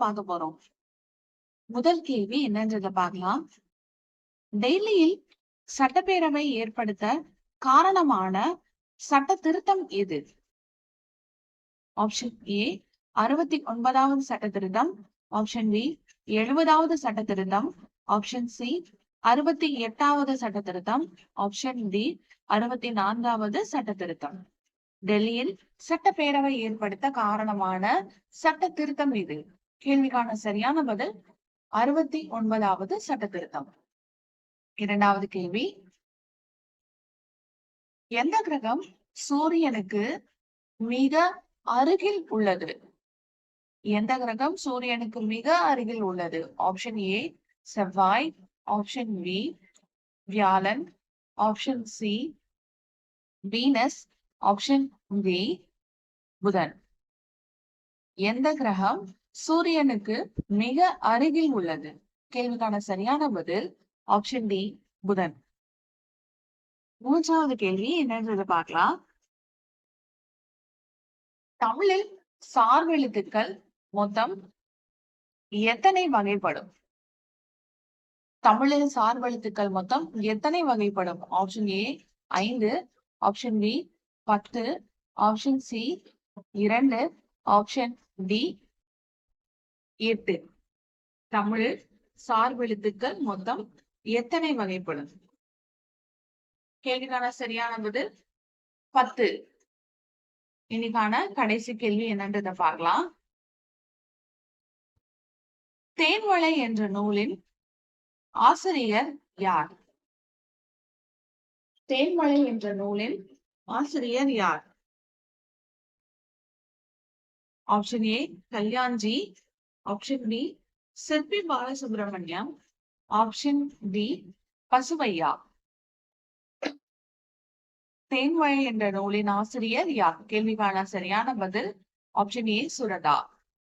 பார்க்க போறோம். முதல் கேள்வி என்னன்றத பார்க்கலாம். டெல்லியில் சட்டப்பேரவை ஏற்படுத்த காரணமான சட்ட திருத்தம் எது? ஆப்ஷன் ஏ 69வது சட்ட திருத்தம், ஆப்ஷன் பி 70வது சட்ட திருத்தம், ஆப்ஷன் சி 68வது சட்ட திருத்தம், ஆப்ஷன் டி 64வது சட்ட திருத்தம். டெல்லியில் சட்டப்பேரவை ஏற்படுத்த காரணமான சட்ட திருத்தம் இது. கேள்விக்கான சரியான பதில் 69வது சட்ட திருத்தம். இரண்டாவது கேள்வி, எந்த கிரகம் சூரியனுக்கு மிக அருகில் உள்ளது? எந்த கிரகம் சூரியனுக்கு மிக அருகில் உள்ளது? ஆப்ஷன் ஏ செவ்வாய், ஆப்ஷன் பி வியாழன், option C Venus, option D புதன். எந்த கிரகம் சூரியனுக்கு மிக அருகில் உள்ளது? கேள்விக்கான சரியான பதில் ஆப்ஷன் டி புதன். மூன்றாவது கேள்வி என்னன்றதை பார்க்கலாம். தமிழில் சார்பெழுத்துக்கள் மொத்தம் எத்தனை வகைப்படும்? தமிழில் சார்பெழுத்துக்கள் மொத்தம் எத்தனை வகைப்படும்? Option A 5, option B 10, option C 2, option D 8. தமிழில் சார்பெழுத்துக்கள் மொத்தம் எத்தனை வகைப்படும்? கேள்விக்கான சரியான பதில் 10. இன்னைக்கான கடைசி கேள்வி என்னன்றதை பார்க்கலாம். தேன்மழை என்ற நூலின் ஆசிரியர் யார்? தேன்மழை என்ற நூலின் ஆசிரியர் யார்? Option A Kalyanji, option B Sirpi Balasubramaniam, option D Basavaiah. தேன்மழை என்ற நூலின் ஆசிரியர் யார்? கேள்விக்கான சரியான பதில் ஆப்ஷன் ஏ சுரதா.